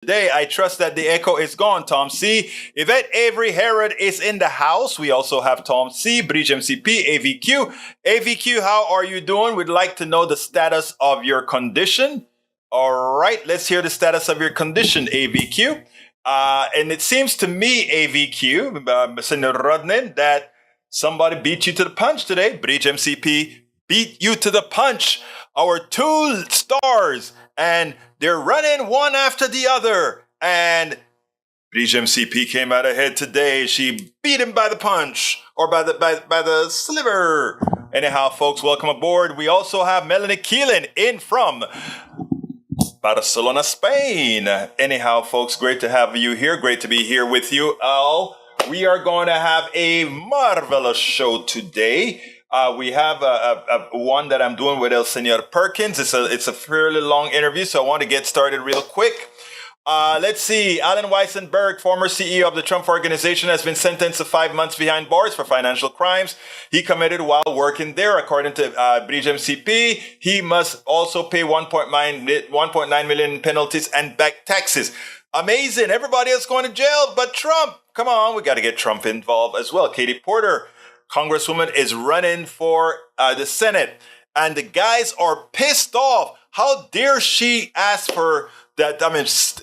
Today, I trust that the echo is gone, Tom C. Yvette Avery Herod is in the house. We also have Tom C, Bridge MCP, AVQ. AVQ, how are you doing? We'd like to know the status of your condition. All right, let's hear the status of your condition, AVQ. And it seems to me, AVQ, Mr. Rodnin, that somebody beat you to the punch today. Bridge MCP beat you to the punch. Our two stars, and they're running one after the other. And Bridge MCP came out ahead today. She beat him by the punch, or by the sliver. Anyhow, folks, welcome aboard. We also have Melanie Keelan in from Barcelona, Spain. Anyhow, folks, great to have you here. Great to be here with you all. We are going to have a marvelous show today. We have one that I'm doing with El Senor Perkins. It's a fairly long interview, so I want to get started real quick. Let's see. Alan Weissenberg, former CEO of the Trump Organization, has been sentenced to 5 months behind bars for financial crimes he committed while working there. According to Bridge MCP, he must also pay 1.9 million penalties and back taxes. Amazing. Everybody else going to jail but Trump. Come on, we got to get Trump involved as well. Katie Porter, Congresswoman, is running for the Senate, and the guys are pissed off. How dare she ask for that?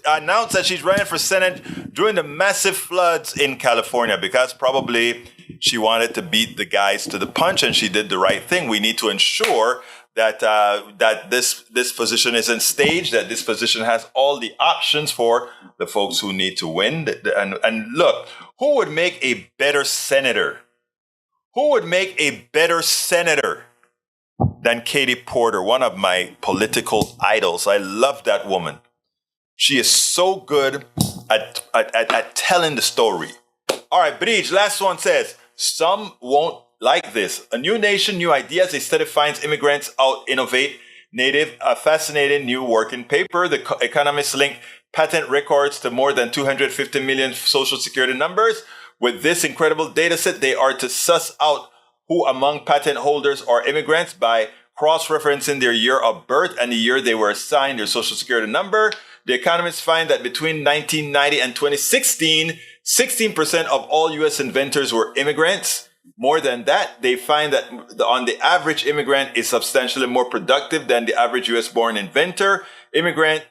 Announce that she's running for Senate during the massive floods in California, because probably she wanted to beat the guys to the punch, and she did the right thing. We need to ensure that that this position isn't staged, that this position has all the options for the folks who need to win. And look, who would make a better senator? Who would make a better senator than Katie Porter, one of my political idols? I love that woman. She is so good at telling the story. All right, Bridge, last one says, some won't like this. A new nation, new ideas. A study finds immigrants out-innovate native. A fascinating new working paper. The Economist link patent records to more than 250 million Social Security numbers. With this incredible data set, they are to suss out who among patent holders are immigrants by cross-referencing their year of birth and the year they were assigned their Social Security number. The economists find that between 1990 and 2016, 16% of all U.S. inventors were immigrants. More than that, they find that on the average immigrant is substantially more productive than the average U.S.-born inventor. Immigrant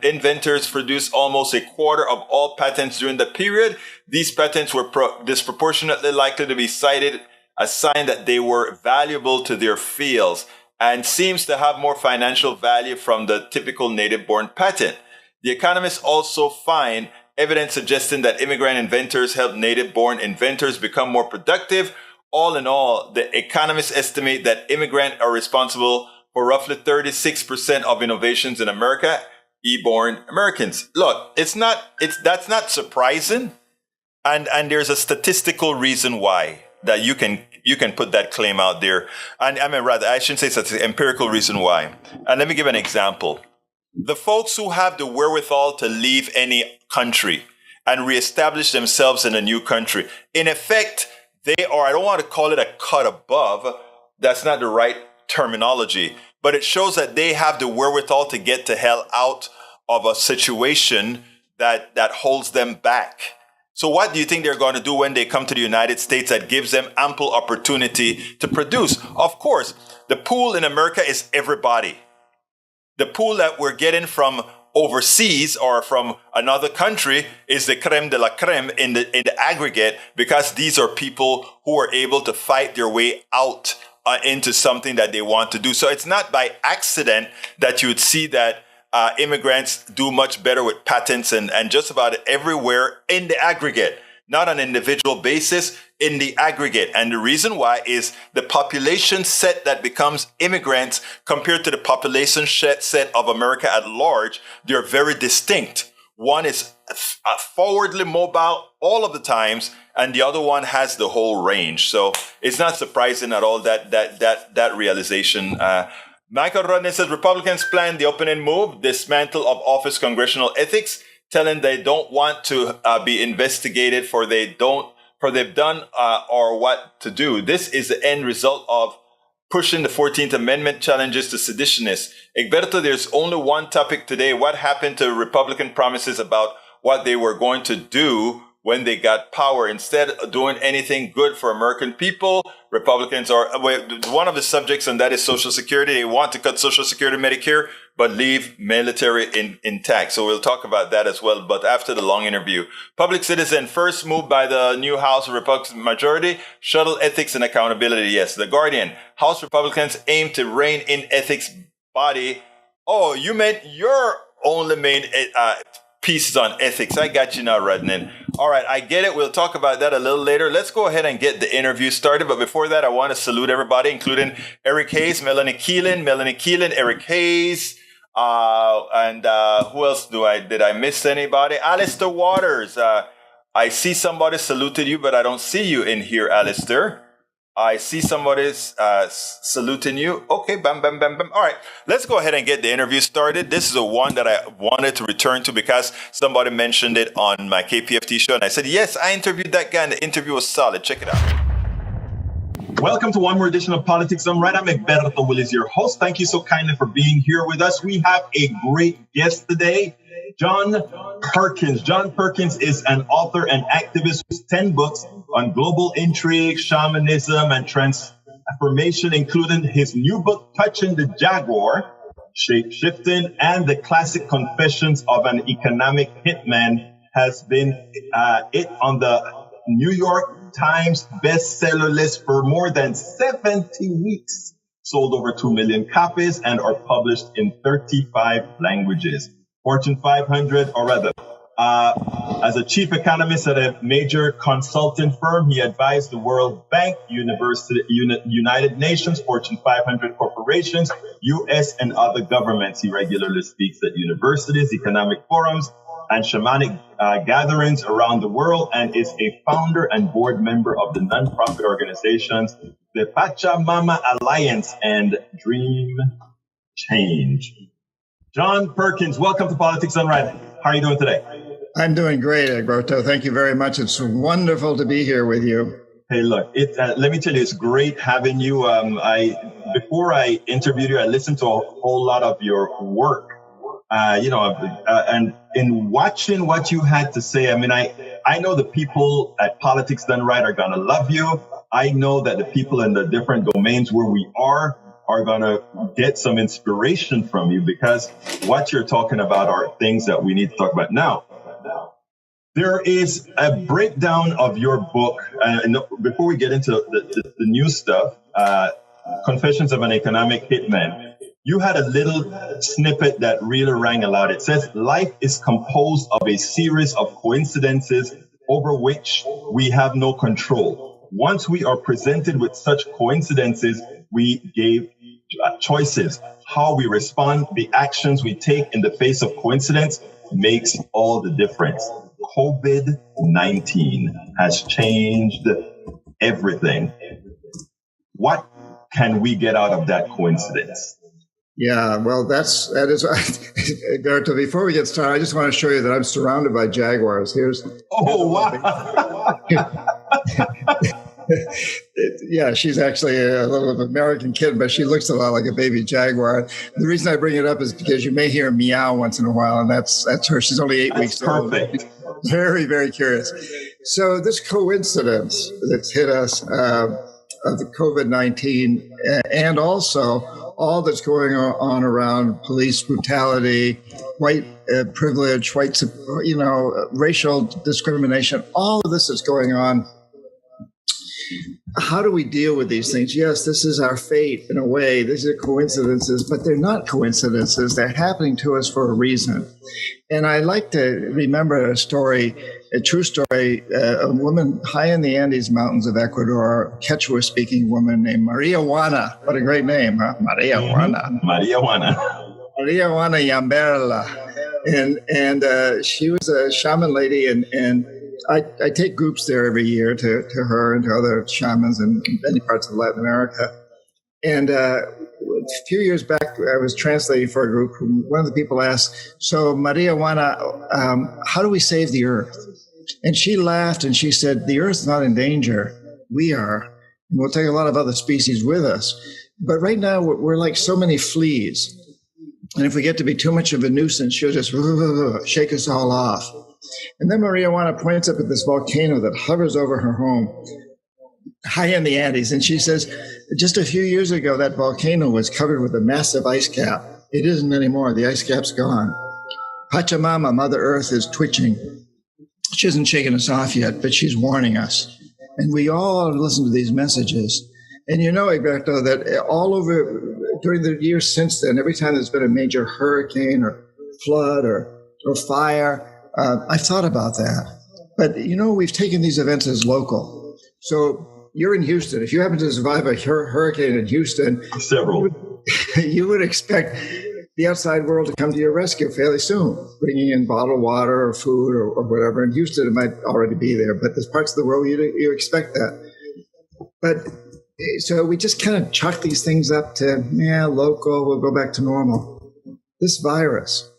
inventors produced almost a quarter of all patents during the period. These patents were disproportionately likely to be cited, a sign that they were valuable to their fields, and seems to have more financial value from the typical native-born patent. The economists also find evidence suggesting that immigrant inventors help native-born inventors become more productive. All in all, the economists estimate that immigrants are responsible for roughly 36% of innovations in America, e-born Americans. Look, that's not surprising, and there's a statistical reason why that you can put that claim out there. And I shouldn't say it's an empirical reason why. And let me give an example. The folks who have the wherewithal to leave any country and reestablish themselves in a new country, in effect, they are, I don't want to call it a cut above. That's not the right terminology, but it shows that they have the wherewithal to get the hell out of a situation that holds them back. So what do you think they're going to do when they come to the United States that gives them ample opportunity to produce? Of course, the pool in America is everybody. The pool that we're getting from overseas or from another country is the creme de la creme in the aggregate, because these are people who are able to fight their way out into something that they want to do. So it's not by accident that you would see that immigrants do much better with patents and just about everywhere in the aggregate, not on an individual basis, in the aggregate. And the reason why is the population set that becomes immigrants compared to the population set of America at large, they're very distinct. One is forwardly mobile all of the times, and the other one has the whole range. So it's not surprising at all that realization. Michael Rodney says Republicans plan the opening move, dismantle of office congressional ethics, telling they don't want to be investigated for they've done or what to do. This is the end result of pushing the 14th Amendment challenges to seditionists. Egberto, there's only one topic today. What happened to Republican promises about what they were going to do when they got power? Instead of doing anything good for American people, Republicans are, one of the subjects, and that is Social Security. They want to cut Social Security Medicare, but leave military intact. So we'll talk about that as well, but after the long interview. Public citizen, first move by the new House Republican majority, shuttle ethics and accountability. Yes, The Guardian. House Republicans aim to rein in ethics body. Oh, you meant your only main pieces on ethics. I got you now, Radnan. All right, I get it. We'll talk about that a little later. Let's go ahead and get the interview started. But before that, I want to salute everybody, including Eric Hayes, Melanie Keelan, Eric Hayes, and who else did I miss anybody? Alistair Waters. I see somebody saluted you, but I don't see you in here, Alistair. I see somebody's saluting you. Okay, bam, bam, bam, bam. All right, let's go ahead and get the interview started. This is the one that I wanted to return to because somebody mentioned it on my KPFT show. And I said, yes, I interviewed that guy and the interview was solid. Check it out. Welcome to one more edition of Politics Done Right. I'm Egberto Willis, your host. Thank you so kindly for being here with us. We have a great guest today, John Perkins. John Perkins is an author and activist with 10 books on global intrigue, shamanism, and transformation, including his new book, Touching the Jaguar, Shape-Shifting, and the classic Confessions of an Economic Hitman has been it on the New York Times bestseller list for more than 70 weeks, sold over 2 million copies, and are published in 35 languages. Fortune 500, or rather, as a chief economist at a major consulting firm, he advised the World Bank, United Nations, Fortune 500 corporations, U.S. and other governments. He regularly speaks at universities, economic forums, and shamanic gatherings around the world, and is a founder and board member of the nonprofit organizations, the Pachamama Alliance and Dream Change. John Perkins, welcome to Politics Done Right. How are you doing today? I'm doing great, Egberto. Thank you very much. It's wonderful to be here with you. Hey, look, let me tell you, it's great having you. Before I interviewed you, I listened to a whole lot of your work. And in watching what you had to say, I mean, I know the people at Politics Done Right are going to love you. I know that the people in the different domains where we are going to get some inspiration from you, because what you're talking about are things that we need to talk about. Now, there is a breakdown of your book. And before we get into the new stuff, Confessions of an Economic Hitman, you had a little snippet that really rang aloud. It says, life is composed of a series of coincidences over which we have no control. Once we are presented with such coincidences, we gave choices. How we respond, the actions we take in the face of coincidence makes all the difference. COVID-19 has changed everything. What can we get out of that coincidence? Yeah, well, that is. Egberto, before we get started, I just want to show you that I'm surrounded by jaguars. Oh, wow. Yeah, she's actually a little American kid, but she looks a lot like a baby jaguar. The reason I bring it up is because you may hear meow once in a while, and that's her. She's only 8 weeks old. Perfect. Very, very curious. So this coincidence that's hit us of the COVID-19, and also all that's going on around police brutality, white privilege, racial discrimination, all of this is going on. How do we deal with these things? Yes, this is our fate in a way. These are coincidences, but they're not coincidences. They're happening to us for a reason. And I like to remember a story, a true story, a woman high in the Andes Mountains of Ecuador, Quechua-speaking woman named Maria Juana. What a great name, huh? Maria Juana. Maria Juana. Maria Juana Yamberla. And she was a shaman lady, and I take groups there every year to her and to other shamans in many parts of Latin America. And a few years back, I was translating for a group. One of the people asked, so Maria Juana, how do we save the earth? And she laughed and she said, the earth's not in danger. We are. And we'll take a lot of other species with us. But right now, we're like so many fleas. And if we get to be too much of a nuisance, she'll just shake us all off. And then Maria Juana points up at this volcano that hovers over her home, high in the Andes. And she says, just a few years ago, that volcano was covered with a massive ice cap. It isn't anymore. The ice cap's gone. Pachamama, Mother Earth, is twitching. She hasn't shaken us off yet, but she's warning us. And we all listen to these messages. And you know, Egberto, that all over during the years since then, every time there's been a major hurricane or flood or fire, I've thought about that. But, you know, we've taken these events as local. So you're in Houston. If you happen to survive a hurricane in Houston, several, you would expect the outside world to come to your rescue fairly soon, bringing in bottled water or food or whatever. In Houston, it might already be there, but there's parts of the world you expect that. But so we just kind of chalk these things up to, local, we'll go back to normal. This virus,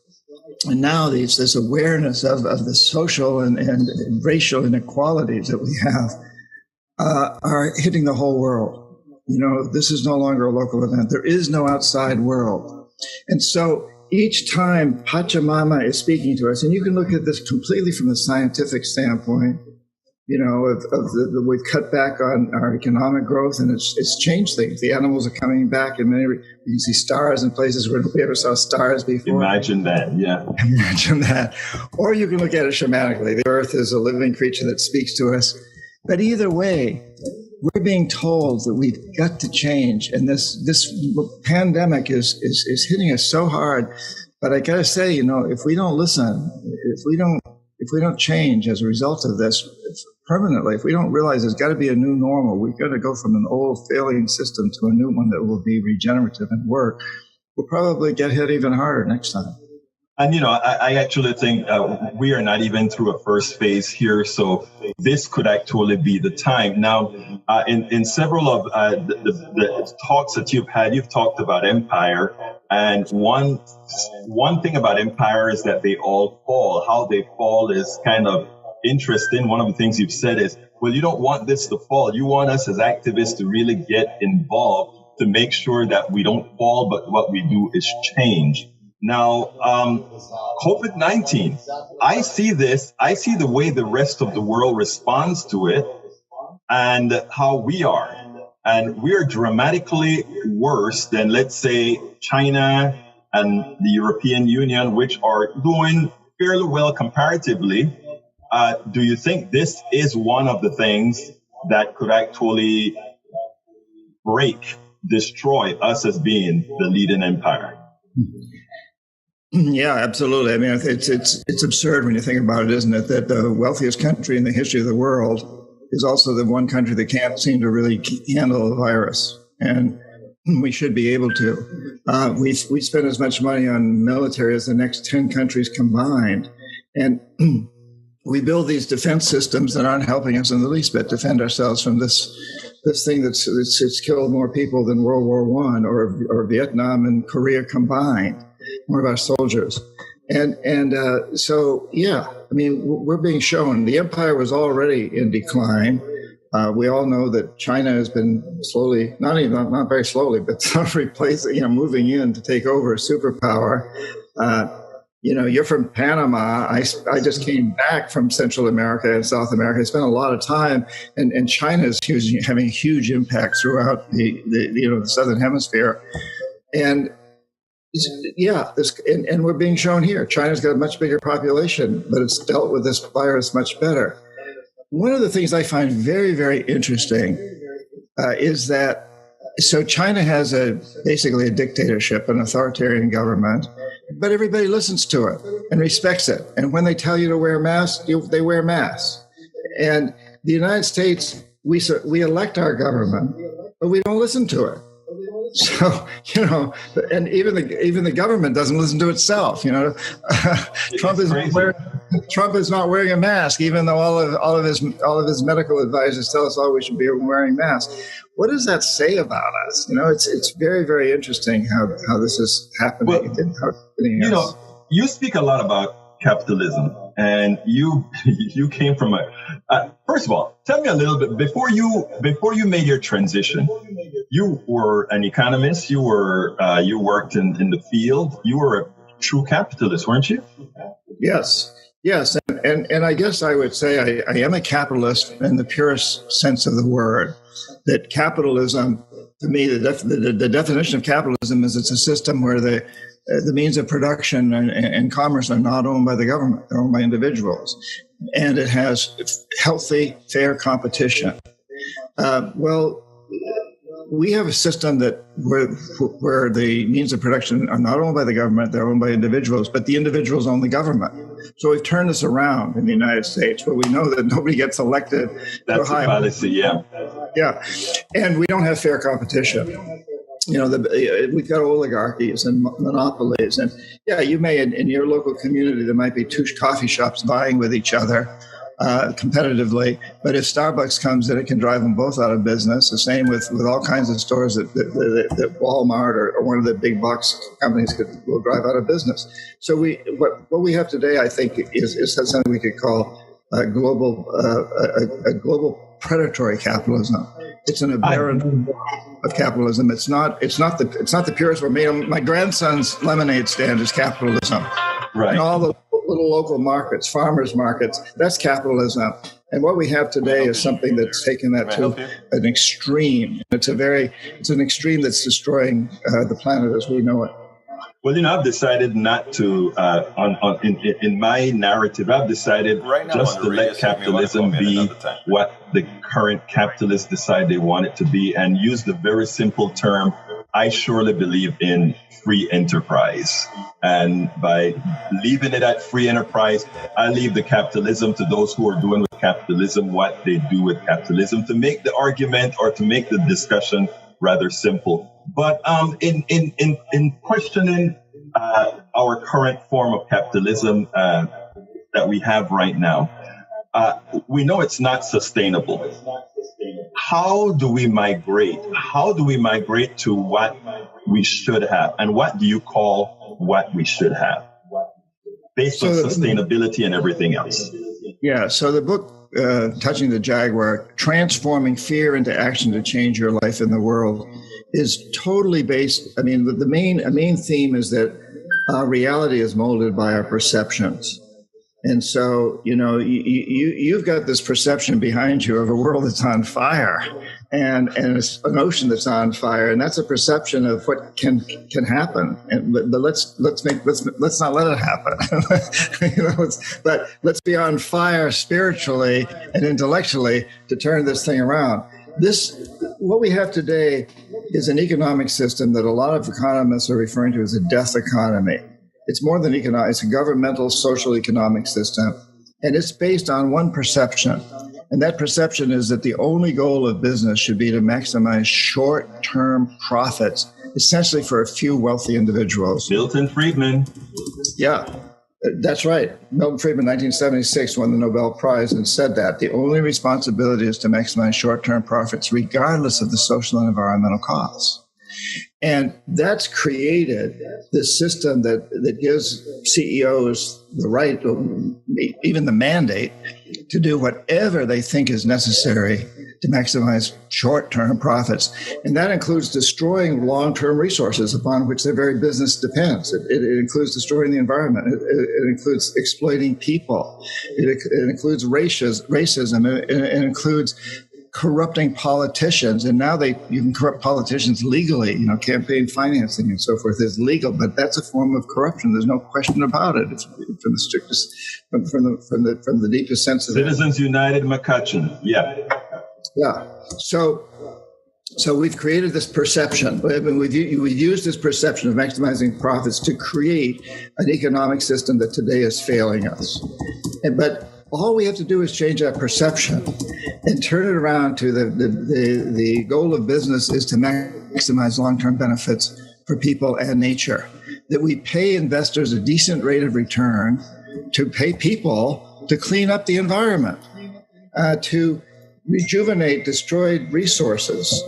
and now this awareness of the social and racial inequalities that we have are hitting the whole world. You know, this is no longer a local event. There is no outside world. And so each time Pachamama is speaking to us, and you can look at this completely from a scientific standpoint, you know, we've cut back on our economic growth, and it's changed things. The animals are coming back, and you can see stars in places where we ever saw stars before. Imagine that, yeah. Imagine that. Or you can look at it shamanically. The earth is a living creature that speaks to us. But either way, we're being told that we've got to change, and this pandemic is hitting us so hard. But I got to say, you know, if we don't listen, if we don't change as a result of this permanently, if we don't realize there's got to be a new normal, we've got to go from an old failing system to a new one that will be regenerative and work, we'll probably get hit even harder next time. And, you know, I actually think we are not even through a first phase here. So this could actually be the time. Now, in several of the talks that you've talked about empire. And one thing about empire is that they all fall. How they fall is kind of interesting. One of the things you've said is, well, you don't want this to fall. You want us as activists to really get involved to make sure that we don't fall, but what we do is change. Now, COVID-19, I see the way the rest of the world responds to it and how we are. And we are dramatically worse than, let's say, China and the European Union, which are doing fairly well comparatively. Do you think this is one of the things that could actually destroy us as being the leading empire? Yeah, absolutely. I mean, it's absurd when you think about it, isn't it? That the wealthiest country in the history of the world is also the one country that can't seem to really handle the virus. And we should be able to. We spend as much money on military as the next 10 countries combined. And we build these defense systems that aren't helping us in the least bit defend ourselves from this thing that's killed more people than World War I or Vietnam and Korea combined, more of our soldiers. And so, yeah, I mean, we're being shown the empire was already in decline. We all know that China has been slowly, not very slowly, but replacing, moving in to take over a superpower. You're from Panama. I just came back from Central America and South America. I spent a lot of time, and China is having a huge impact throughout the Southern Hemisphere. And yeah, and we're being shown here. China's got a much bigger population, but it's dealt with this virus much better. One of the things I find very, very interesting is that, so China has basically a dictatorship, an authoritarian government, but everybody listens to it and respects it. And when they tell you to wear masks, they wear masks. And the United States, we elect our government, but we don't listen to it. So, and even the government doesn't listen to itself. Trump is not wearing a mask, even though all of his medical advisors tell us all we should be wearing masks. What does that say about us? It's very, very interesting how this is happening. Well, you speak a lot about capitalism, and you came from first of all, tell me a little bit before you made your transition. you were an economist. You worked in the field. You were a true capitalist, weren't you? Yes, and I guess I would say I am a capitalist in the purest sense of the word. That capitalism, to me, the definition of capitalism is it's a system where the means of production and commerce are not owned by the government; they're owned by individuals, and it has healthy, fair competition. We have a system where the means of production are not owned by the government, they're owned by individuals, but the individuals own the government. So we've turned this around in the United States, where we know that nobody gets elected. That's a policy, yeah. Yeah, and we don't have fair competition. We've got oligarchies and monopolies, and you may in your local community there might be two coffee shops vying with each other competitively, but if Starbucks comes in, it can drive them both out of business. The same with all kinds of stores that Walmart or one of the big box companies will drive out of business. So what we have today, I think, is something we could call a global predatory capitalism. It's an aberrant of capitalism. It's not the purest form. My grandson's lemonade stand is capitalism. Right. And all the little local markets, farmers markets, that's capitalism. And what we have today is something that's taken that to an extreme. It's an extreme that's destroying the planet as we know it. Well, I've decided not to, in my narrative, I've decided just to let capitalism be what the current capitalists decide they want it to be, and use the very simple term, I surely believe in free enterprise. And by leaving it at free enterprise, I leave the capitalism to those who are doing with capitalism what they do with capitalism, to make the argument or to make the discussion rather simple. But in questioning our current form of capitalism that we have right now, we know it's not sustainable. How do we migrate? How do we migrate to what we should have? And what do you call what we should have, based on sustainability and everything else? Yeah, so the book, Touching the Jaguar, Transforming Fear into Action to Change Your Life in the World, is totally based, the main theme is that our reality is molded by our perceptions. And so, you've got this perception behind you of a world that's on fire and it's an ocean that's on fire. And that's a perception of what can happen. But let's not let it happen. But let's be on fire spiritually and intellectually to turn this thing around. What we have today is an economic system that a lot of economists are referring to as a death economy. It's more than economic, it's a governmental social economic system. And it's based on one perception. And that perception is that the only goal of business should be to maximize short-term profits, essentially for a few wealthy individuals. Milton Friedman. Yeah, that's right. Milton Friedman, 1976, won the Nobel Prize and said that the only responsibility is to maximize short-term profits, regardless of the social and environmental costs. And that's created this system that gives CEOs the right, even the mandate, to do whatever they think is necessary to maximize short-term profits. And that includes destroying long-term resources upon which their very business depends. It includes destroying the environment. It includes exploiting people. It includes racism. It includes corrupting politicians, and now you can corrupt politicians legally. Campaign financing and so forth is legal, but that's a form of corruption. There's no question about it. It's from the strictest, from the deepest sense of Citizens United McCutcheon. Yeah. So we've created this perception. We've used this perception of maximizing profits to create an economic system that today is failing us. But all we have to do is change our perception and turn it around to the goal of business is to maximize long-term benefits for people and nature. That we pay investors a decent rate of return to pay people to clean up the environment, to rejuvenate destroyed resources,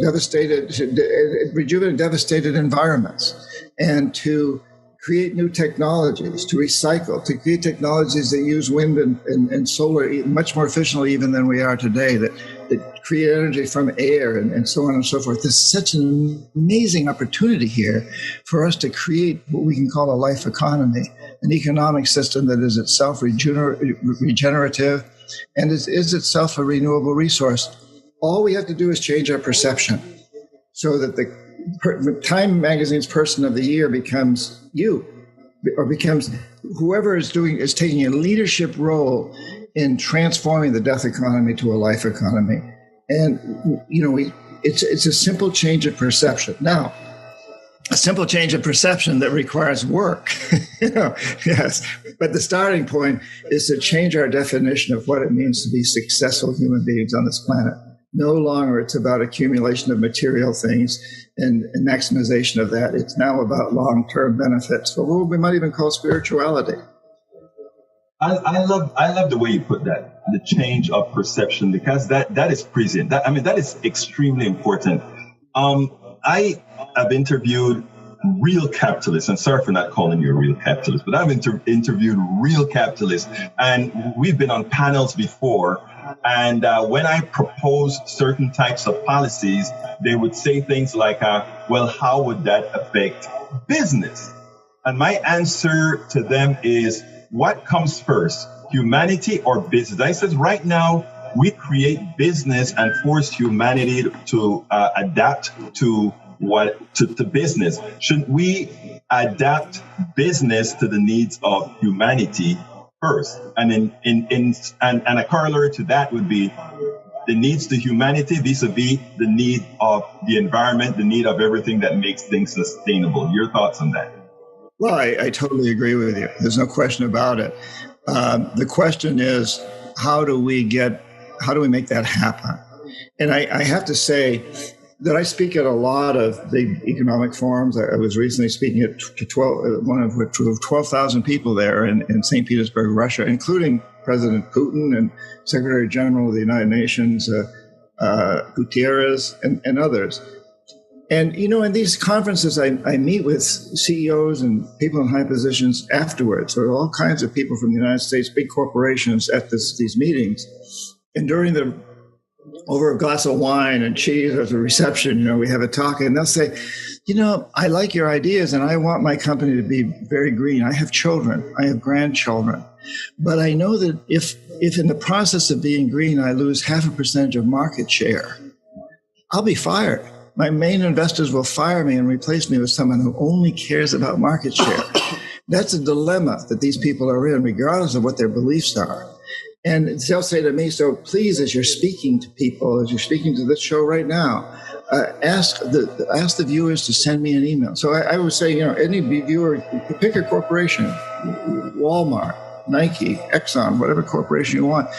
rejuvenate devastated environments, and to create new technologies, to recycle, to create technologies that use wind and solar much more efficiently even than we are today, that that create energy from air and so on and so forth. There's such an amazing opportunity here for us to create what we can call a life economy, an economic system that is itself regenerative and is itself a renewable resource. All we have to do is change our perception so that the Time Magazine's Person of the Year becomes you, or becomes whoever is taking a leadership role in transforming the death economy to a life economy. And, it's a simple change of perception. Now, a simple change of perception that requires work, yes. But the starting point is to change our definition of what it means to be successful human beings on this planet. No longer it's about accumulation of material things and maximization of that. It's now about long-term benefits, or what we might even call spirituality. I love the way you put that, the change of perception, because that is prescient. That is extremely important. I have interviewed real capitalists, and sorry for not calling you a real capitalist, but I've interviewed real capitalists, and we've been on panels before. And when I proposed certain types of policies, they would say things like, well, how would that affect business? And my answer to them is, what comes first, humanity or business? I said, right now, we create business and force humanity to adapt to business. Shouldn't we adapt business to the needs of humanity first? And and a corollary to that would be the needs to humanity vis-a-vis the need of the environment, the need of everything that makes things sustainable. Your thoughts on that? Well, I totally agree with you. There's no question about it. The question is, how do we make that happen? And I have to say that I speak at a lot of big economic forums. I was recently speaking at 12,000 people there in St. Petersburg, Russia, including President Putin and Secretary General of the United Nations, Gutierrez, and others. And, in these conferences, I meet with CEOs and people in high positions afterwards. There are all kinds of people from the United States, big corporations at these meetings. And over a glass of wine and cheese at the reception, we have a talk, and they'll say, I like your ideas and I want my company to be very green. I have children, I have grandchildren. But I know that if in the process of being green, I lose 0.5% of market share, I'll be fired. My main investors will fire me and replace me with someone who only cares about market share. That's a dilemma that these people are in, regardless of what their beliefs are. And they'll say to me, so please, as you're speaking to people, as you're speaking to this show right now, ask the viewers to send me an email. So I would say, any viewer, pick a corporation, Walmart, Nike, Exxon, whatever corporation you want,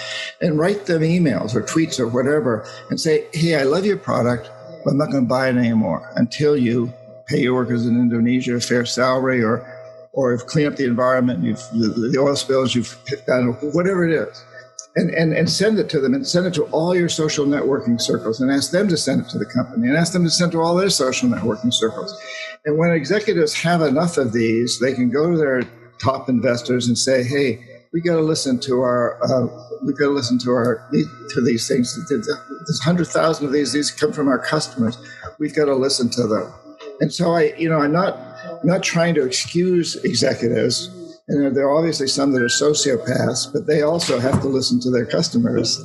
and write them emails or tweets or whatever and say, hey, I love your product, but I'm not going to buy it anymore until you pay your workers in Indonesia a fair salary or clean up the environment, the oil spills you've picked on, whatever it is. And send it to them, and send it to all your social networking circles, and ask them to send it to the company, and ask them to send it to all their social networking circles. And when executives have enough of these, they can go to their top investors and say, "Hey, we got to listen to these things. There's 100,000 of these. These come from our customers. We've got to listen to them." And so I'm not trying to excuse executives. And there are obviously some that are sociopaths, but they also have to listen to their customers.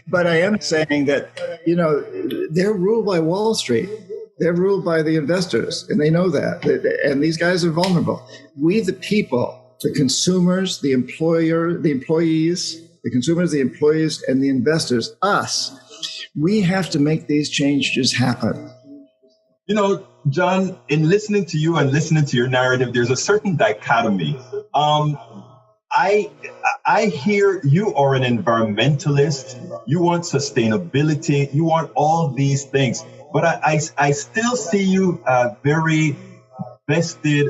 But I am saying that, they're ruled by Wall Street. They're ruled by the investors, and they know that. And these guys are vulnerable. We, the people, the consumers, the employees, and the investors, us, we have to make these changes happen. John, in listening to you and listening to your narrative, there's a certain dichotomy. I hear you are an environmentalist. You want sustainability. You want all these things. But I still see you very vested,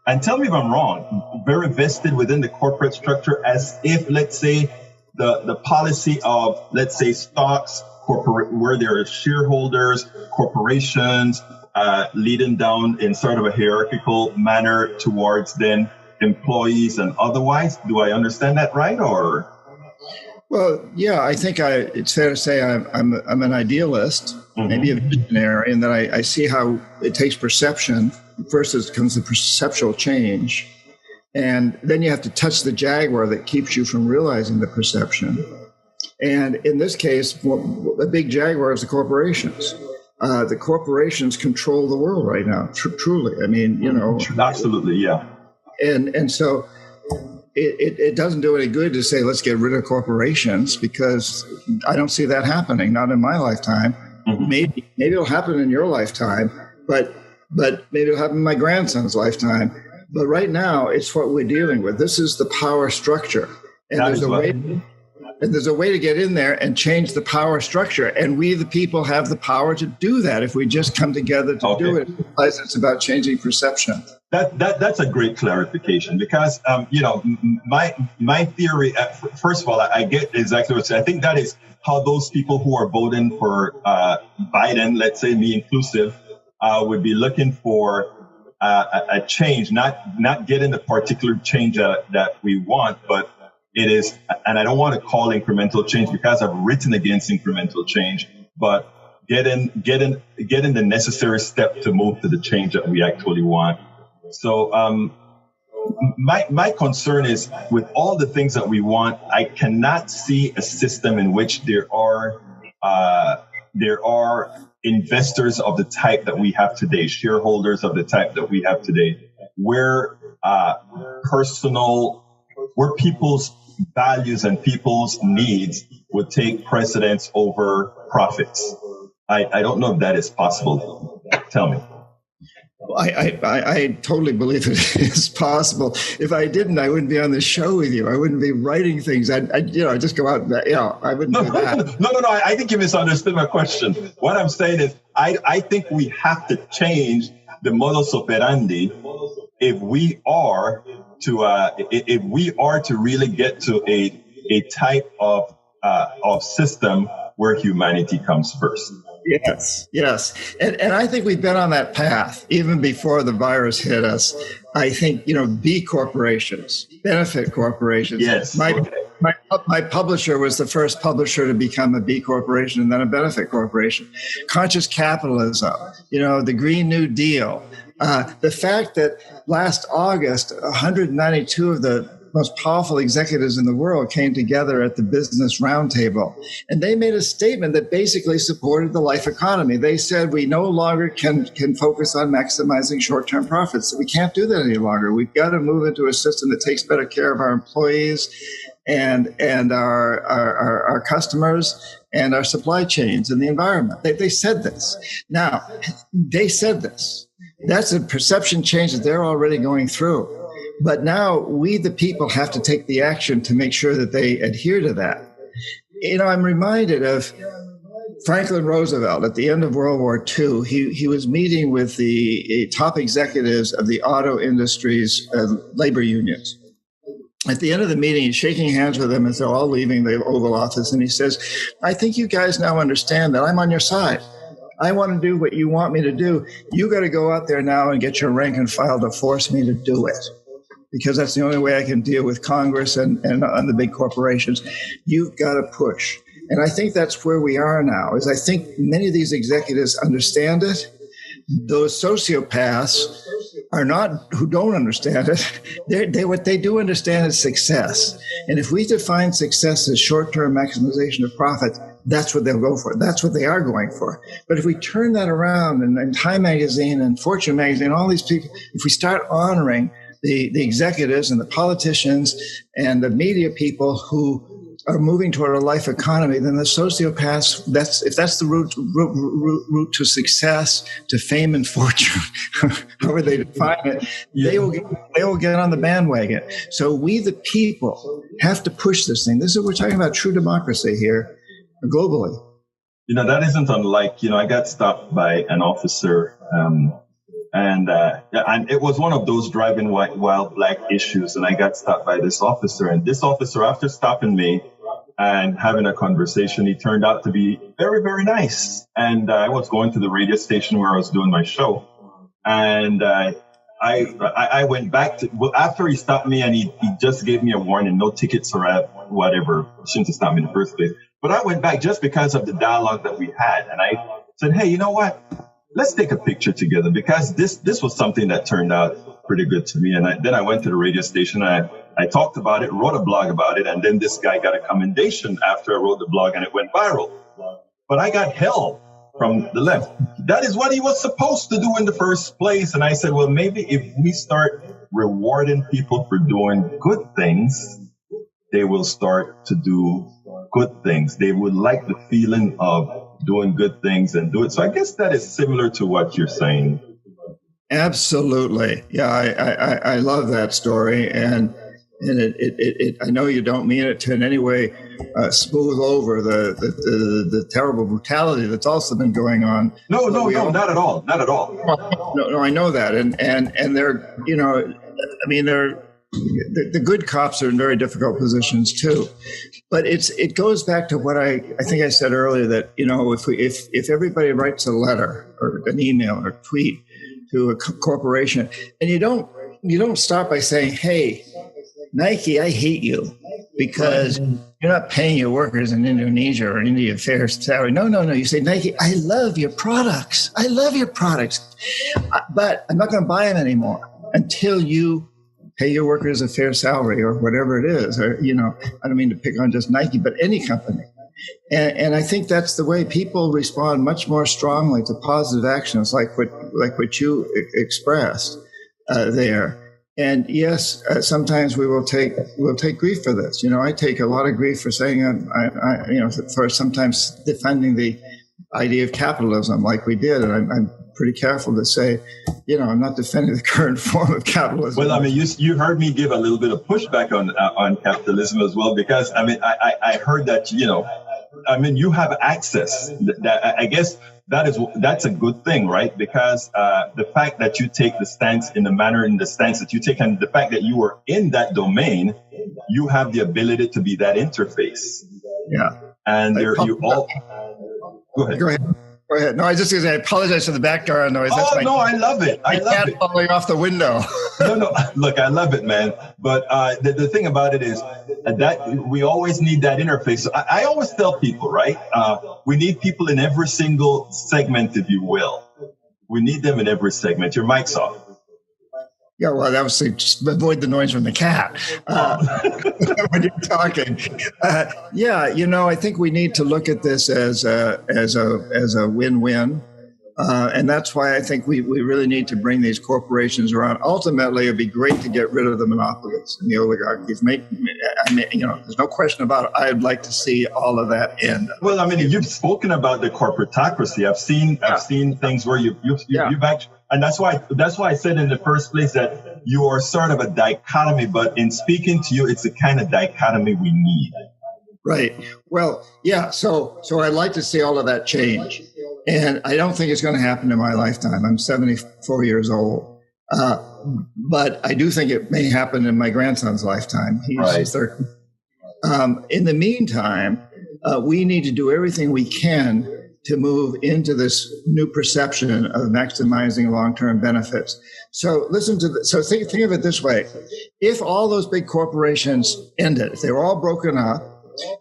and tell me if I'm wrong, very vested within the corporate structure, as if, let's say, the policy of, let's say, stocks, where there are shareholders, corporations, leading down in sort of a hierarchical manner towards then employees and otherwise. Do I understand that right? Or? Well, yeah, I think it's fair to say I'm an idealist, maybe a visionary, and that I see how it takes perception. First, it comes the perceptual change, and then you have to touch the jaguar that keeps you from realizing the perception. And in this case, the big jaguar is the corporations. The corporations control the world right now, truly. I mean, Absolutely, yeah. And so it doesn't do any good to say, let's get rid of corporations, because I don't see that happening, not in my lifetime. Maybe it'll happen in your lifetime, but maybe it'll happen in my grandson's lifetime. But right now, it's what we're dealing with. This is the power structure. And there's a way to get in there and change the power structure. And we, the people, have the power to do that if we just come together to do it. It's about changing perception. That's a great clarification, because my theory. First of all, I get exactly what you're saying. I think that is how those people who are voting for Biden, let's say me inclusive, would be looking for a change, not getting the particular change that we want, but it is, and I don't want to call incremental change because I've written against incremental change, but getting the necessary step to move to the change that we actually want. So my concern is, with all the things that we want, I cannot see a system in which there are investors of the type that we have today, shareholders of the type that we have today, where people's values and people's needs would take precedence over profits. I don't know if that is possible. Tell me. I totally believe it is possible. If I didn't, I wouldn't be on the show with you. I wouldn't be writing things. I'd just go out and, I wouldn't do that. No. I think you misunderstood my question. What I'm saying is, I think we have to change the modus operandi if we are to really get to a type of system where humanity comes first. Yes. And I think we've been on that path even before the virus hit us. I think, B corporations, benefit corporations. Yes. My publisher was the first publisher to become a B corporation and then a benefit corporation. Conscious capitalism, the Green New Deal. The fact that last August, 192 of the most powerful executives in the world came together at the Business Roundtable, and they made a statement that basically supported the life economy. They said we no longer can focus on maximizing short-term profits. We can't do that any longer. We've got to move into a system that takes better care of our employees and our customers and our supply chains and the environment. They said this. Now, they said this. That's a perception change that they're already going through. But now we, the people, have to take the action to make sure that they adhere to that. I'm reminded of Franklin Roosevelt at the end of World War II. He was meeting with the top executives of the auto industry's labor unions. At the end of the meeting, he's shaking hands with them as they're all leaving the Oval Office. And he says, I think you guys now understand that I'm on your side. I want to do what you want me to do. You got to go out there now and get your rank and file to force me to do it, because that's the only way I can deal with Congress and the big corporations. You've got to push. And I think that's where we are now, is I think many of these executives understand it. Those sociopaths who don't understand it. What they do understand is success. And if we define success as short-term maximization of profit, that's what they'll go for. That's what they are going for. But if we turn that around, and Time Magazine and Fortune Magazine, all these people, if we start honoring the executives and the politicians and the media people who are moving toward a life economy, then the sociopaths, if that's the route to success, to fame and fortune, however they define it, they will get on the bandwagon. So we, the people, have to push this thing. We're talking about true democracy here globally. That isn't unlike, I got stopped by an officer, and it was one of those driving while black issues. And I got stopped by this officer, and this officer, after stopping me and having a conversation, he turned out to be very, very nice. And I was going to the radio station where I was doing my show. And I went back to, well, after he stopped me and he just gave me a warning, no tickets or whatever. He shouldn't have stopped me in the first place. But I went back just because of the dialogue that we had. And I said, hey, you know what? Let's take a picture together, because this was something that turned out pretty good to me. And then I went to the radio station. I talked about it, wrote a blog about it. And then this guy got a commendation after I wrote the blog, and it went viral. But I got hell from the left. That is what he was supposed to do in the first place. And I said, well, maybe if we start rewarding people for doing good things, they will start to do good things. They would like the feeling of doing good things and do it. So I guess that is similar to what you're saying. Absolutely. Yeah, I love that story. And it I know you don't mean it to in any way smooth over the terrible brutality that's also been going on. No, not at all. Not at all. No, I know that. And they're, you know, I mean, the good cops are in very difficult positions too. But it goes back to what I think I said earlier, that, you know, if everybody writes a letter or an email or a tweet to a corporation, and you don't start by saying, hey, Nike, I hate you because you're not paying your workers in Indonesia or India fair salary. No. You say, Nike, I love your products. I love your products, but I'm not going to buy them anymore until you pay your workers a fair salary or whatever it is. Or, you know, I don't mean to pick on just Nike, but any company. And I think that's the way people respond much more strongly to positive actions like what you expressed there. And yes, sometimes we'll take grief for this. You know, I take a lot of grief for saying, for sometimes defending the idea of capitalism like we did. And I'm pretty careful to say, you know, I'm not defending the current form of capitalism. Well, I mean, you heard me give a little bit of pushback on capitalism as well, because I mean, I heard that, you know, I mean, you have access. That I guess that's a good thing, right? Because the fact that you take the stance in the stance that you take, and the fact that you are in that domain, you have the ability to be that interface. Yeah. And you all. Go ahead. Go ahead. No, I just going to say, I apologize for the background noise. That's I love it. I love it. Falling off the window. No. Look, I love it, man. But the thing about it is that we always need that interface. So I always tell people, right? We need people in every single segment, if you will. We need them in every segment. Your mic's off. Yeah, well, that was to just avoid the noise from the cat when you're talking. Yeah, you know, I think we need to look at this as a win-win, and that's why I think we really need to bring these corporations around. Ultimately, it'd be great to get rid of the monopolies and the oligarchies. You know, there's no question about it. I'd like to see all of that end. Well, I mean, you've spoken about the corporatocracy. I've seen things where you've actually. And that's why I said in the first place that you are sort of a dichotomy, but in speaking to you, it's the kind of dichotomy we need. Right. Well, yeah. So I'd like to see all of that change. And I don't think it's going to happen in my lifetime. I'm 74 years old. But I do think it may happen in my grandson's lifetime. He's 13. In the meantime, we need to do everything we can to move into this new perception of maximizing long-term benefits. So listen to this. So think of it this way. If all those big corporations ended, if they were all broken up,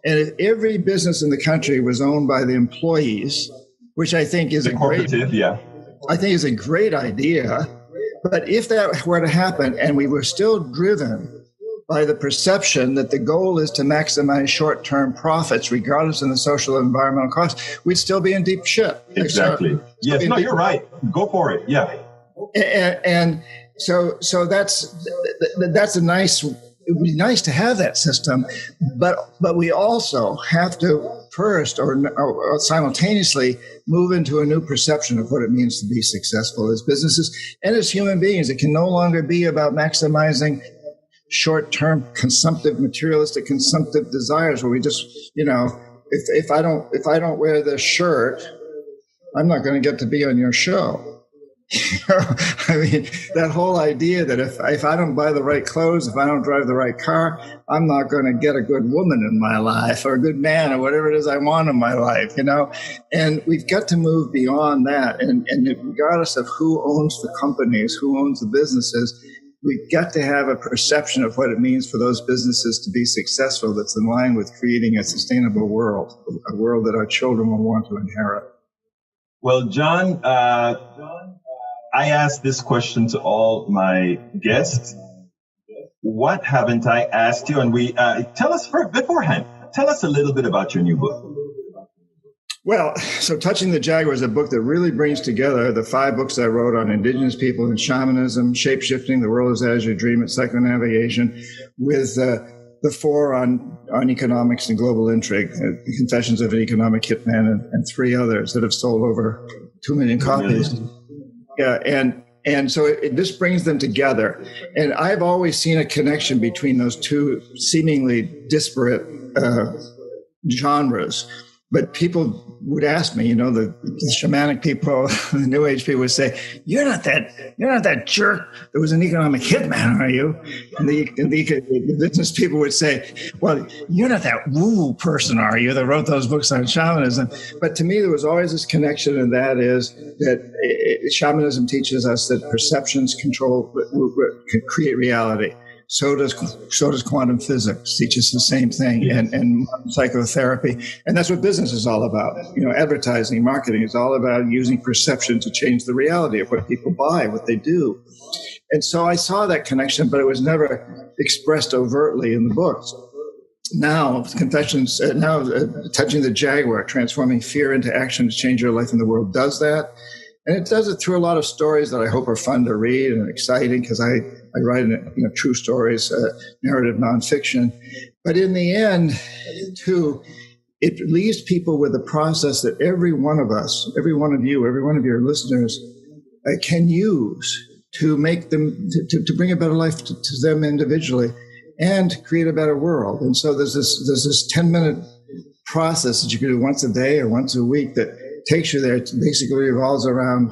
and if every business in the country was owned by the employees, which I think is a great idea. But if that were to happen and we were still driven by the perception that the goal is to maximize short-term profits, regardless of the social and environmental costs, we'd still be in deep shit. Exactly. Yes. No, you're right. Go for it. Yeah. And so that's a nice. It would be nice to have that system, but we also have to first or simultaneously move into a new perception of what it means to be successful as businesses and as human beings. It can no longer be about maximizing short-term materialistic consumptive desires where we just, you know, if I don't wear this shirt, I'm not going to get to be on your show. I mean, that whole idea that if I don't buy the right clothes, if I don't drive the right car, I'm not going to get a good woman in my life or a good man or whatever it is I want in my life, And we've got to move beyond that. And regardless of who owns the companies, who owns the businesses, we've got to have a perception of what it means for those businesses to be successful that's in line with creating a sustainable world, a world that our children will want to inherit. Well, John, I ask this question to all my guests. What haven't I asked you? And tell us beforehand, tell us a little bit about your new book. Well, so Touching the Jaguar is a book that really brings together the 5 books I wrote on indigenous people and shamanism, shape-shifting, the world is as you dream it, psychonavigation, with the 4 on economics and global intrigue, Confessions of an Economic Hitman, and 3 others that have sold over 2 million copies. Yeah, and so this brings them together. And I've always seen a connection between those 2 seemingly disparate genres. But people would ask me, the shamanic people, the New Age people would say, "You're not that jerk that was an economic hitman, are you?" And the business people would say, "Well, you're not that woo-woo person, are you, that wrote those books on shamanism?" But to me, there was always this connection, and that is that shamanism teaches us that perceptions can create reality. So does quantum physics, teaches the same thing, yes. and psychotherapy. And that's what business is all about. Advertising, marketing is all about using perception to change the reality of what people buy, what they do. And so I saw that connection, but it was never expressed overtly in the books. Now, Touching the Jaguar, transforming fear into action to change your life in the world, does that. And it does it through a lot of stories that I hope are fun to read and exciting, because I write true stories, narrative nonfiction. But in the end, too, it leaves people with a process that every one of us, every one of you, every one of your listeners can use to make them, to bring a better life to them individually and create a better world. And so there's this 10-minute process that you can do once a day or once a week that takes you there. It basically revolves around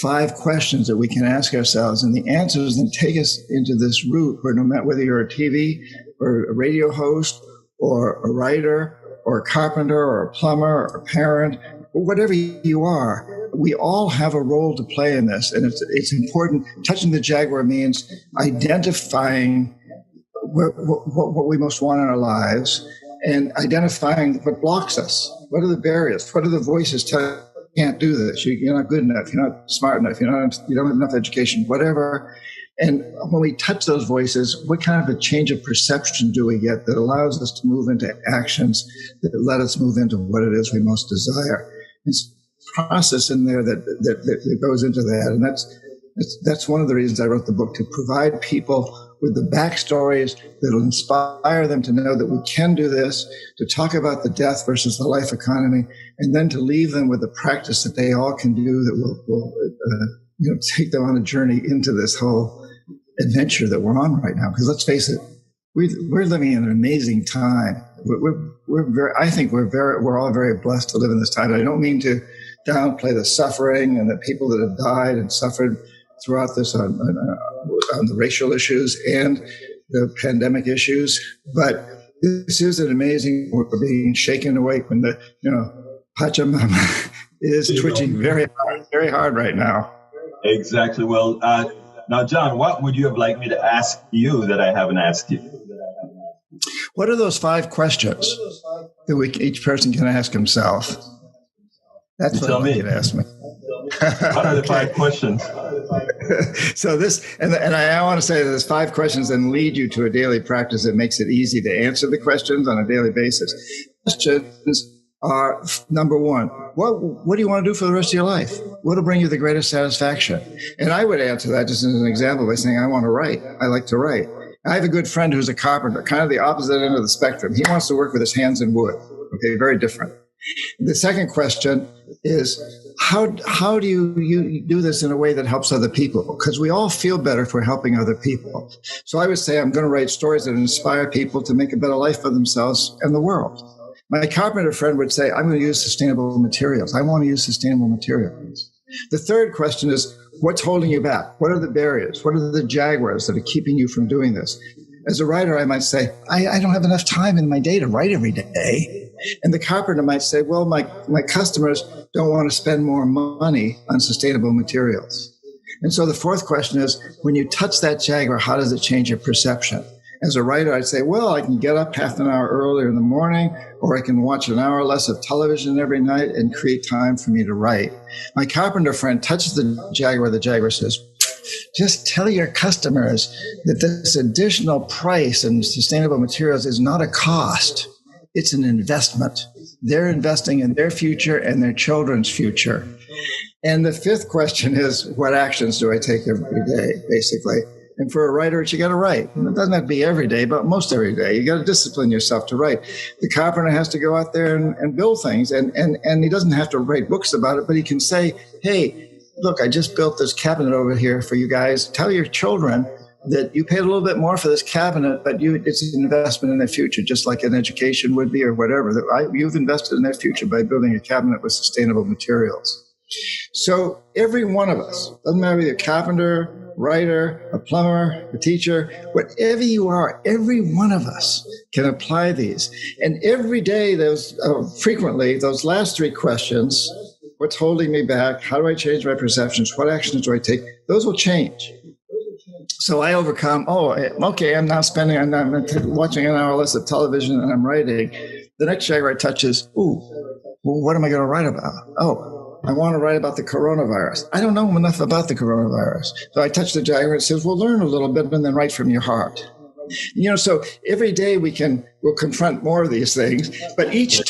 5 questions that we can ask ourselves, and the answers then take us into this route where no matter whether you're a TV or a radio host or a writer or a carpenter or a plumber or a parent or whatever you are, we all have a role to play in this, and it's important. Touching the Jaguar means identifying what we most want in our lives and identifying what blocks us. What are the barriers? What are the voices telling you can't do this? You're not good enough. You're not smart enough. You don't have enough education, whatever. And when we touch those voices, what kind of a change of perception do we get that allows us to move into actions that let us move into what it is we most desire? It's a process in there that goes into that. And that's one of the reasons I wrote the book, to provide people with the backstories that will inspire them to know that we can do this, to talk about the death versus the life economy, and then to leave them with a practice that they all can do that will take them on a journey into this whole adventure that we're on right now. Because let's face it, we're living in an amazing time. We're all very blessed to live in this time. I don't mean to downplay the suffering and the people that have died and suffered throughout this on the racial issues and the pandemic issues, but this is an amazing. We're being shaken awake when the Pachamama is twitching very hard right now. Exactly. Well, now, John, what would you have liked me to ask you that I haven't asked you? What are those 5 questions that each person can ask himself? That's what I'd like you to ask me. What are the 5 questions? So I want to say that there's 5 questions and lead you to a daily practice that makes it easy to answer the questions on a daily basis. Questions are, number 1, what do you want to do for the rest of your life? What will bring you the greatest satisfaction? And I would answer that just as an example by saying, I want to write. I like to write. I have a good friend who's a carpenter, kind of the opposite end of the spectrum. He wants to work with his hands in wood. Okay, very different. The second question is, how do you do this in a way that helps other people? Because we all feel better if we're helping other people. So I would say I'm going to write stories that inspire people to make a better life for themselves and the world. My carpenter friend would say, I'm going to use sustainable materials. I want to use sustainable materials. The third question is, What's holding you back? What are the barriers? What are the jaguars that are keeping you from doing this? As a writer, I might say, I don't have enough time in my day to write every day. And the carpenter might say, well, my customers don't want to spend more money on sustainable materials. And so the fourth question is, when you touch that jaguar, how does it change your perception? As a writer, I'd say, well, I can get up half an hour earlier in the morning, or I can watch an hour less of television every night and create time for me to write. My carpenter friend touches the jaguar says, just tell your customers that this additional price in sustainable materials is not a cost. It's an investment. They're investing in their future and their children's future. And the fifth question is, what actions do I take every day, basically? And for a writer, you got to write. It doesn't have to be every day, but most every day. You got to discipline yourself to write. The carpenter has to go out there and build things. And he doesn't have to write books about it, but he can say, hey, look, I just built this cabinet over here for you guys. Tell your children that you paid a little bit more for this cabinet, but it's an investment in their future, just like an education would be or whatever. You've invested in their future by building a cabinet with sustainable materials. So every one of us, doesn't matter if you're a carpenter, writer, a plumber, a teacher, whatever you are, every one of us can apply these. And every day, frequently, those last three questions, what's holding me back? How do I change my perceptions? What actions do I take? Those will change. So I overcome, I'm now watching an hour less of television and I'm writing. The next jaguar touches, what am I going to write about? I want to write about the coronavirus. I don't know enough about the coronavirus. So I touch the jaguar and it says, well, learn a little bit and then write from your heart. So every day we'll confront more of these things, but each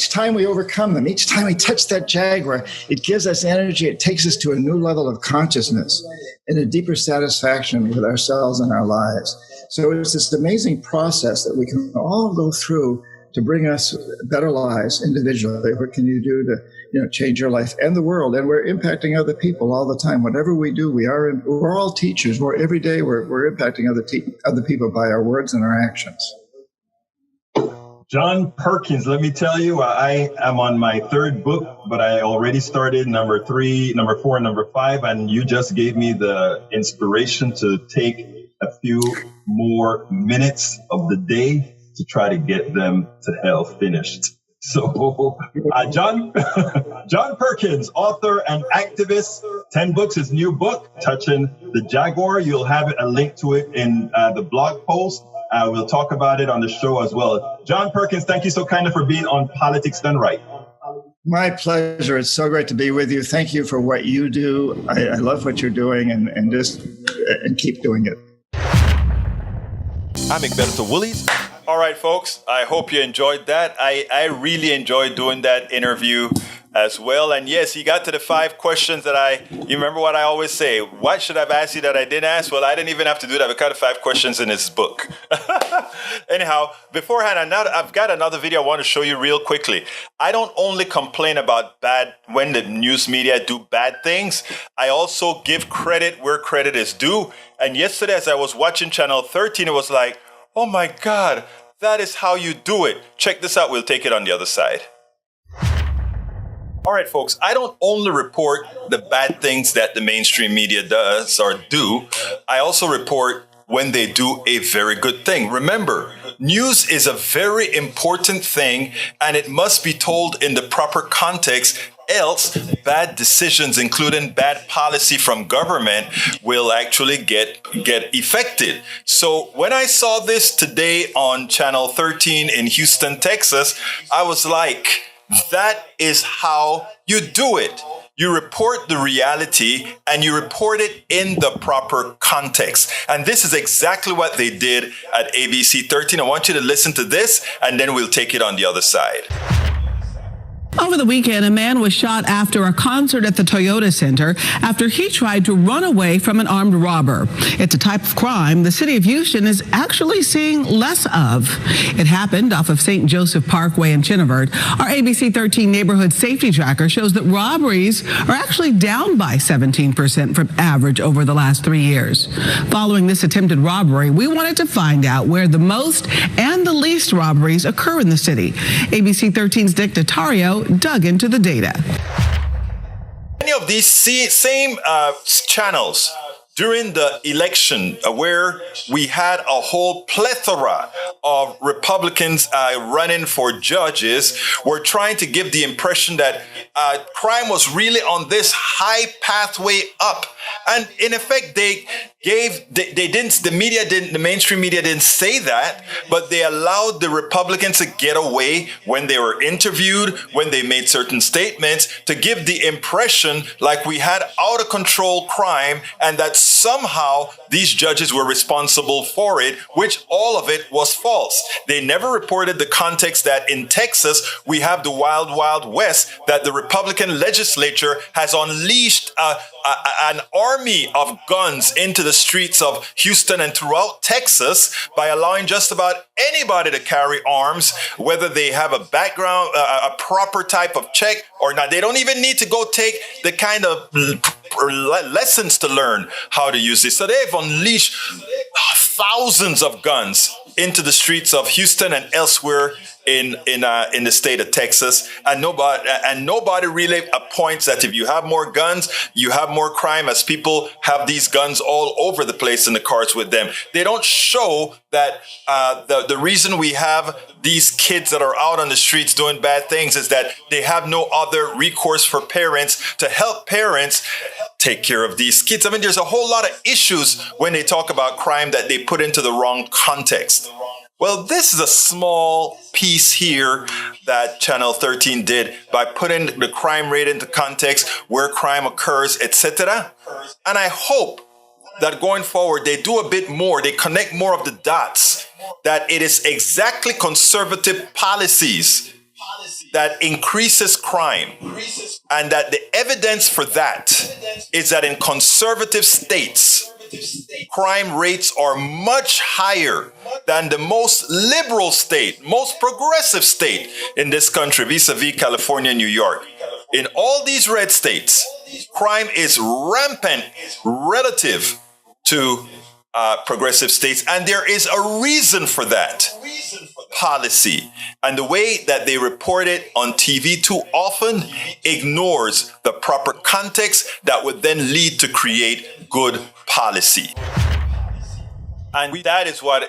time we overcome them, each time we touch that jaguar, it gives us energy. It takes us to a new level of consciousness and a deeper satisfaction with ourselves and our lives. So it's this amazing process that we can all go through to bring us better lives individually. What can you do to change your life and the world? And we're impacting other people all the time. Whatever we do, we're all teachers. Every day we're impacting other people by our words and our actions. John Perkins, let me tell you, I am on my third book, but I already started number 3, number 4, and number 5, and you just gave me the inspiration to take a few more minutes of the day to try to get them to hell finished. So, John Perkins, author and activist, 10 books, his new book, Touching the Jaguar. You'll have a link to it in the blog post. We'll talk about it on the show as well. John Perkins, thank you so kindly for being on Politics Done Right. My pleasure. It's so great to be with you. Thank you for what you do. I love what you're doing and keep doing it. I'm Egberto Willies. All right, folks, I hope you enjoyed that. I really enjoyed doing that interview as well. And yes, he got to the 5 questions that you remember what I always say, what should I have asked you that I didn't ask? Well, I didn't even have to do that. We got the 5 questions in his book. Anyhow, beforehand, I've got another video I want to show you real quickly. I don't only complain about when the news media do bad things, I also give credit where credit is due. And yesterday, as I was watching Channel 13, it was like, oh my God, that is how you do it. Check this out. We'll take it on the other side. All right, folks, I don't only report the bad things that the mainstream media does or do. I also report when they do a very good thing. Remember, news is a very important thing and it must be told in the proper context. Else, bad decisions, including bad policy from government, will actually get affected. So when I saw this today on Channel 13 in Houston, Texas, I was like, that is how you do it. You report the reality and you report it in the proper context. And this is exactly what they did at ABC 13. I want you to listen to this and then we'll take it on the other side. Over the weekend, a man was shot after a concert at the Toyota Center after he tried to run away from an armed robber. It's a type of crime the city of Houston is actually seeing less of. It happened off of St. Joseph Parkway in Chinnerford. Our ABC 13 neighborhood safety tracker shows that robberies are actually down by 17% from average over the last 3 years. Following this attempted robbery, we wanted to find out where the most and the least robberies occur in the city. ABC 13's Dick Dotario dug into the data. Many of these same channels during the election, where we had a whole plethora of Republicans running for judges, were trying to give the impression that crime was really on this high pathway up. And in effect, the mainstream media didn't say that, but they allowed the Republicans to get away when they were interviewed, when they made certain statements, to give the impression like we had out of control crime and that somehow these judges were responsible for it, which all of it was false. They never reported the context that in Texas, we have the wild, wild west, that the Republican legislature has unleashed an army of guns into the streets of Houston and throughout Texas by allowing just about anybody to carry arms, whether they have a background, a proper type of check or not. They don't even need to go take the kind of lessons to learn how to use this. So they've unleashed thousands of guns into the streets of Houston and elsewhere in the state of Texas, and nobody really points that if you have more guns, you have more crime, as people have these guns all over the place in the cars with them. They don't show that the reason we have these kids that are out on the streets doing bad things is that they have no other recourse for parents to help parents take care of these kids. I mean, there's a whole lot of issues when they talk about crime that they put into the wrong context. Well, this is a small piece here that Channel 13 did by putting the crime rate into context, where crime occurs, etc. And I hope that going forward, they do a bit more. They connect more of the dots, that it is exactly conservative policies that increases crime, and that the evidence for that is that in conservative states, crime rates are much higher than the most liberal state, most progressive state in this country, vis-a-vis California and New York. In all these red states, crime is rampant relative to progressive states, and there is a reason for that policy. And the way that they report it on TV too often ignores the proper context that would then lead to create good policy. And that is why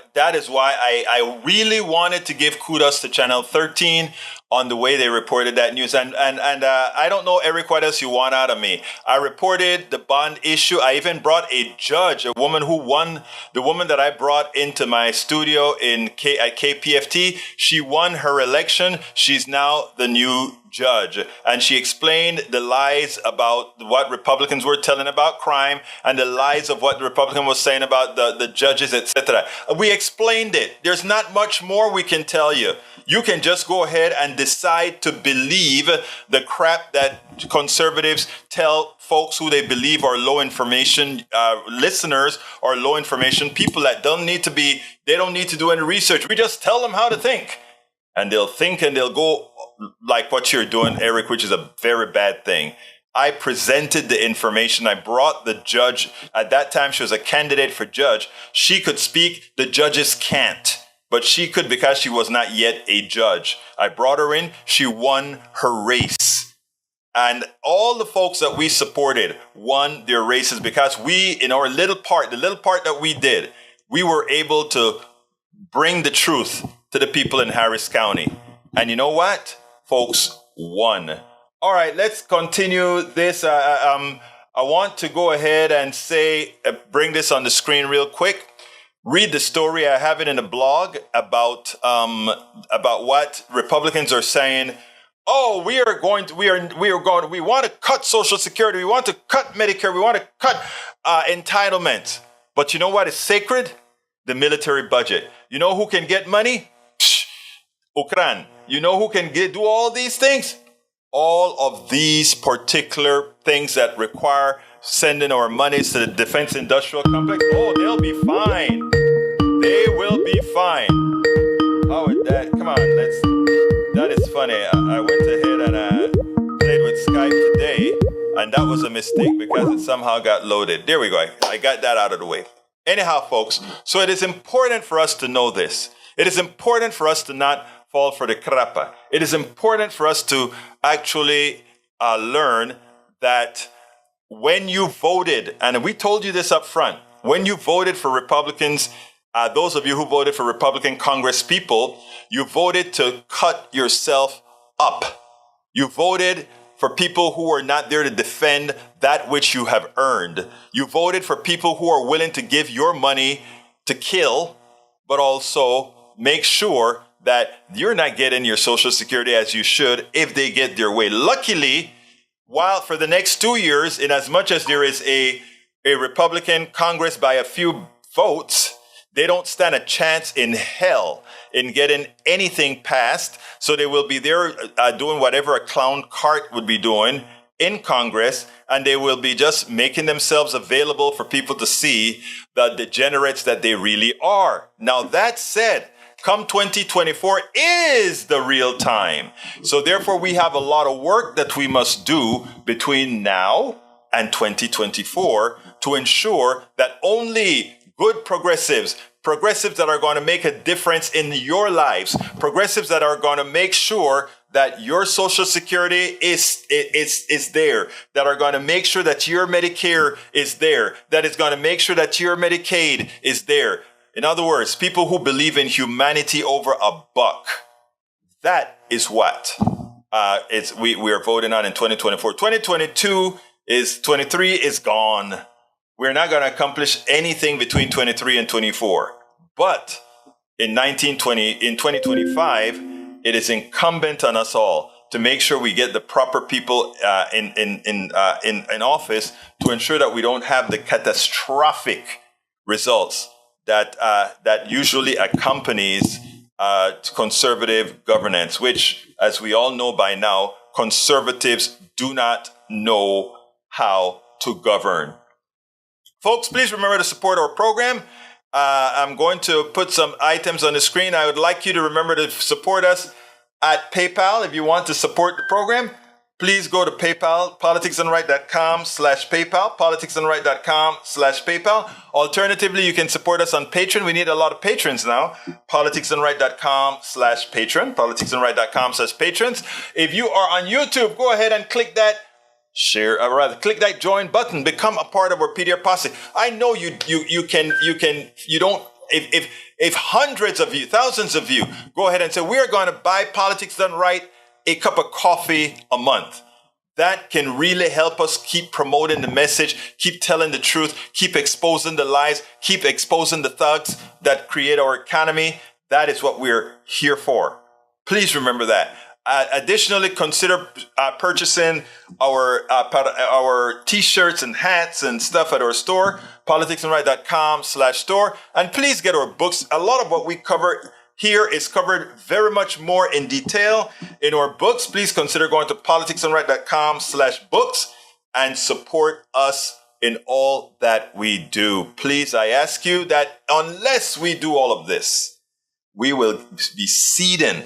I really wanted to give kudos to Channel 13 on the way they reported that news. And I don't know, Eric, what else you want out of me. I reported the bond issue. I even brought a judge, a woman who won, the woman that I brought into my studio at KPFT. She won her election. She's now the new judge. And she explained the lies about what Republicans were telling about crime and the lies of what the Republican was saying about the judges, etc. We explained it. There's not much more we can tell you. You can just go ahead and decide to believe the crap that conservatives tell folks who they believe are low information listeners or low information people that they don't need to do any research. We just tell them how to think. And they'll think and they'll go like what you're doing, Eric, which is a very bad thing. I presented the information. I brought the judge. At that time, she was a candidate for judge. She could speak. The judges can't. But she could because she was not yet a judge. I brought her in. She won her race. And all the folks that we supported won their races because we, in our the little part that we did, we were able to bring the truth to the people in Harris County. And you know what? Folks won. All right, let's continue this. I want to go ahead and bring this on the screen real quick. Read the story. I have it in a blog about what Republicans are saying. Oh, we want to cut Social Security. We want to cut Medicare. We want to cut entitlements. But you know what is sacred? The military budget. You know who can get money? Ukraine. You know who can do all these things? All of these particular things that require sending our monies to the defense industrial complex. Oh, they'll be fine. They will be fine. Oh, come on, that is funny. I went ahead and played with Skype today, and that was a mistake because it somehow got loaded. There we go. I got that out of the way. Anyhow, folks, so it is important for us to know this. It is important for us to not fall for the crappa. It is important for us to actually learn that when you voted, and we told you this up front, when you voted for Republicans, those of you who voted for Republican Congress people, you voted to cut yourself up. You voted for people who are not there to defend that which you have earned. You voted for people who are willing to give your money to kill, but also make sure that you're not getting your Social Security as you should if they get their way. Luckily, while for the next 2 years, in as much as there is a Republican Congress by a few votes, they don't stand a chance in hell in getting anything passed. So they will be there doing whatever a clown cart would be doing in Congress, and they will be just making themselves available for people to see the degenerates that they really are. Now, that said, come 2024 is the real time. So therefore, we have a lot of work that we must do between now and 2024 to ensure that only good progressives that are going to make a difference in your lives, progressives that are going to make sure that your Social Security is there, that are going to make sure that your Medicare is there, that is going to make sure that your Medicaid is there. In other words, people who believe in humanity over a buck. That is what we are voting on in 2024. 23 is gone. We're not going to accomplish anything between 23 and 24. But in 2025, it is incumbent on us all to make sure we get the proper people in office to ensure that we don't have the catastrophic results that usually accompanies conservative governance, which, as we all know by now, conservatives do not know how to govern. Folks, please remember to support our program. I'm going to put some items on the screen. I would like you to remember to support us at PayPal. If you want to support the program, please go to PayPal, politicsandright.com/PayPal, politicsandright.com/PayPal. Alternatively, you can support us on Patreon. We need a lot of patrons now. politicsandright.com/Patreon, politicsandright.com/patrons. If you are on YouTube, go ahead and click that click that join button. Become a part of our PDR posse. I know you don't. If hundreds of you, thousands of you, go ahead and say, we are going to buy Politics Done Right a cup of coffee a month. That can really help us keep promoting the message, keep telling the truth, keep exposing the lies, keep exposing the thugs that create our economy. That is what we're here for. Please remember that. Additionally, consider purchasing our T-shirts and hats and stuff at our store, politicsandright.com/store. And please get our books. A lot of what we cover here is covered very much more in detail in our books. Please consider going to politicsandright.com/books and support us in all that we do. Please, I ask you that unless we do all of this, we will be ceding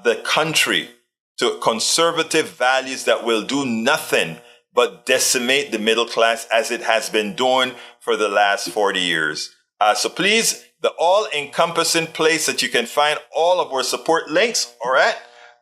the country to conservative values that will do nothing but decimate the middle class as it has been doing for the last 40 years. So please, the all-encompassing place that you can find all of our support links are at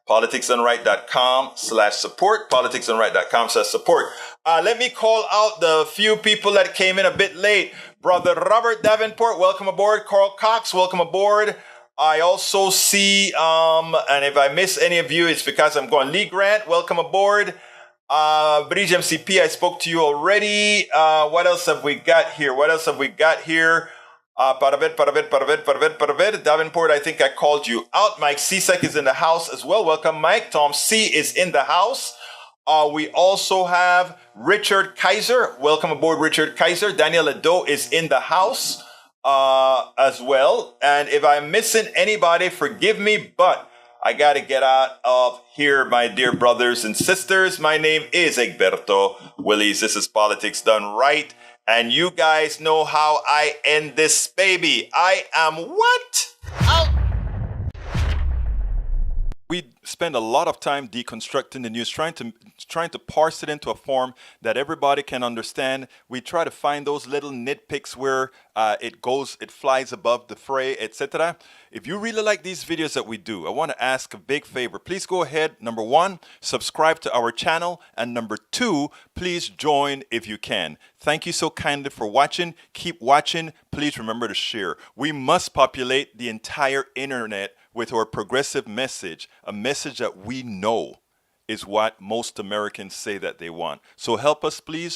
politicsandright.com/support, politicsandright.com/support. Let me call out the few people that came in a bit late. Brother Robert Davenport, welcome aboard. Carl Cox, welcome aboard. I also see, and if I miss any of you, it's because I'm going. Lee Grant, welcome aboard. Bridge MCP, I spoke to you already. What else have we got here? Paravet. Davenport, I think I called you out. Mike Cesek is in the house as well. Welcome, Mike. Tom C is in the house. We also have Richard Kaiser. Welcome aboard, Richard Kaiser. Daniel Ado is in the house as well. And if I'm missing anybody, forgive me, but I got to get out of here, my dear brothers and sisters. My name is Egberto Willies. This is Politics Done Right. And you guys know how I end this baby. I am what? Out. spend a lot of time deconstructing the news, trying to parse it into a form that everybody can understand. We try to find those little nitpicks where it flies above the fray, etc. If you really like these videos that we do, I want to ask a big favor. Please go ahead, number one, subscribe to our channel, and number two, please join if you can. Thank you so kindly for watching. Keep watching. Please remember to share. We must populate the entire internet with our progressive message, a message that we know is what most Americans say that they want. So help us, please.